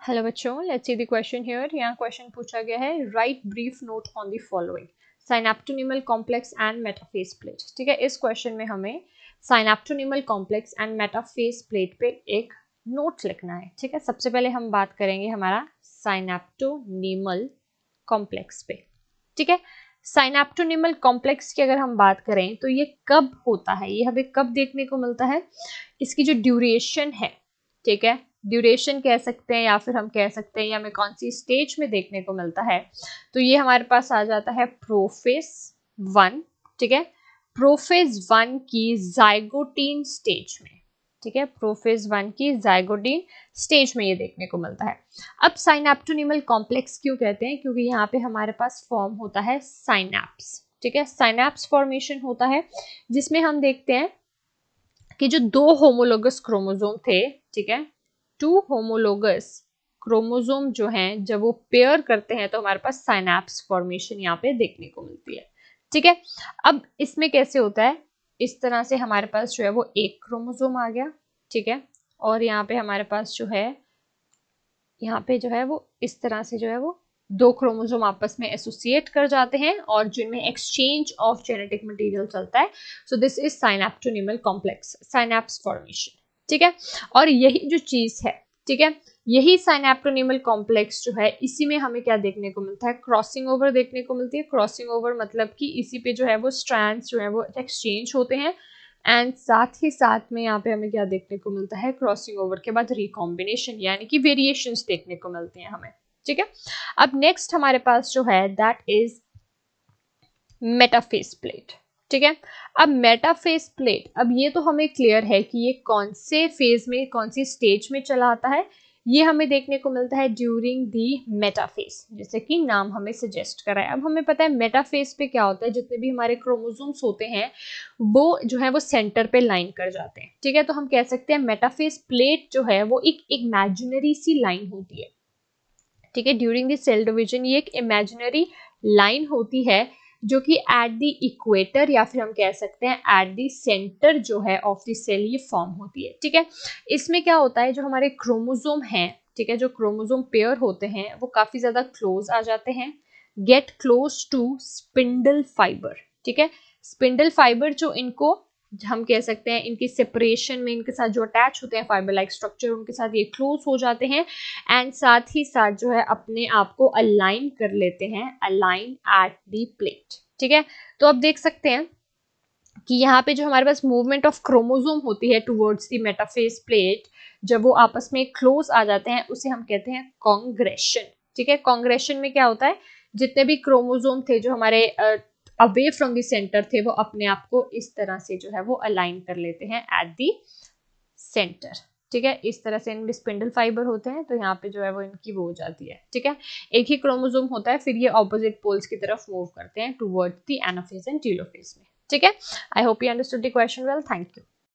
Hello बच्चों, let's see the question here. यहाँ question पूछा गया है, write brief note on the following synaptonemal complex and metaphase plate. ठीक है, इस क्वेश्चन में हमें synaptonemal complex and metaphase plate पे एक नोट लिखना है। ठीक है, सबसे पहले हम बात करेंगे हमारा साइनेप्टोनीमल कॉम्प्लेक्स पे। ठीक है, साइनेप्टोनीमल कॉम्प्लेक्स की अगर हम बात करें तो ये कब होता है, ये हमें कब देखने को मिलता है, इसकी जो ड्यूरेशन है, ठीक है, ड्यूरेशन कह सकते हैं या फिर हम कह सकते हैं ये हमें कौन सी स्टेज में देखने को मिलता है, तो ये हमारे पास आ जाता है प्रोफेज 1। ठीक है, प्रोफेज 1 की जाइगोटीन स्टेज में। ठीक है, प्रोफेज 1 की जाइगोटीन स्टेज में ये देखने को मिलता है। अब साइनेप्टोनीमल कॉम्प्लेक्स क्यों कहते हैं, क्योंकि यहाँ पे हमारे पास फॉर्म होता है साइनैप्स। ठीक है, साइनैप्स फॉर्मेशन होता है जिसमें हम देखते हैं कि जो दो होमोलोगस क्रोमोसोम थे, ठीक है, टू होमोलोगस क्रोमोसोम जो हैं जब वो पेयर करते हैं तो हमारे पास साइनैप्स फॉर्मेशन यहाँ पे देखने को मिलती है। ठीक है, अब इसमें कैसे होता है, इस तरह से हमारे पास जो है वो एक क्रोमोसोम आ गया। ठीक है, और यहाँ पे हमारे पास जो है, यहाँ पे जो है वो इस तरह से जो है वो दो क्रोमोसोम आपस में एसोसिएट कर जाते हैं और जिनमें एक्सचेंज ऑफ जेनेटिक मटेरियल चलता है। So this is synaptonemal complex, synapse formation. ठीक है, और यही जो चीज है, ठीक है, यही साइनेप्टोनीमल कॉम्प्लेक्स जो है, इसी में हमें क्या देखने को मिलता है, क्रॉसिंग ओवर देखने को मिलती है। क्रॉसिंग ओवर मतलब कि इसी पे जो है वो स्ट्रैंड्स जो है वो एक्सचेंज होते हैं एंड साथ ही साथ में यहाँ पे हमें क्या देखने को मिलता है, क्रॉसिंग ओवर के बाद रिकॉम्बिनेशन यानी कि वेरिएशंस देखने को मिलते हैं हमें। ठीक है, अब नेक्स्ट हमारे पास जो है दैट इज मेटाफेस प्लेट। ठीक है, अब मेटाफेस प्लेट, अब ये तो हमें क्लियर है कि ये कौन से फेज में, कौन सी स्टेज में चला आता है, ये हमें देखने को मिलता है ड्यूरिंग दी मेटाफेज, जैसे कि नाम हमें सजेस्ट करा है। अब हमें पता है मेटाफेज पे क्या होता है, जितने भी हमारे क्रोमोसोम्स होते हैं वो जो है वो सेंटर पे लाइन कर जाते हैं। ठीक है, तो हम कह सकते हैं मेटाफेज प्लेट जो है वो एक इमेजिनरी सी लाइन होती है। ठीक है, ड्यूरिंग द सेल डिवीजन ये एक इमेजिनरी लाइन होती है जो कि एट द इक्वेटर या फिर हम कह सकते हैं एट द सेंटर जो है ऑफ द सेल ये फॉर्म होती है। ठीक है, इसमें क्या होता है, जो हमारे क्रोमोसोम हैं, ठीक है, जो क्रोमोसोम पेयर होते हैं वो काफी ज्यादा क्लोज आ जाते हैं, get close to spindle fiber. ठीक है, स्पिंडल फाइबर जो इनको हम कह सकते हैं इनकी सेपरेशन में इनके साथ जो अटैच होते हैं फाइबर लाइक स्ट्रक्चर, उनके साथ ये क्लोज हो जाते हैं एंड साथ ही साथ जो है अपने आप को अलाइन कर लेते हैं, अलाइन एट दी प्लेट। ठीक है, तो अब देख सकते हैं कि यहाँ पे जो हमारे पास मूवमेंट ऑफ क्रोमोसोम होती है टुवर्ड्स दी मेटाफेज प्लेट, जब वो आपस में क्लोज आ जाते हैं उसे हम कहते हैं कॉन्ग्रेशन। ठीक है, कॉन्ग्रेशन में क्या होता है, जितने भी क्रोमोसोम थे जो हमारे अवे फ्रॉम द सेंटर थे वो अपने आप को इस तरह से जो है वो अलाइन कर लेते हैं एट दी सेंटर। ठीक है, इस तरह से इनमें स्पिंडल फाइबर होते हैं तो यहाँ पे जो है वो इनकी वो हो जाती है। ठीक है, एक ही क्रोमोसोम होता है, फिर ये ऑपोजिट पोल्स की तरफ मूव करते हैं towards the anaphase and telophase में। ठीक है, I hope you understood the question well, thank you.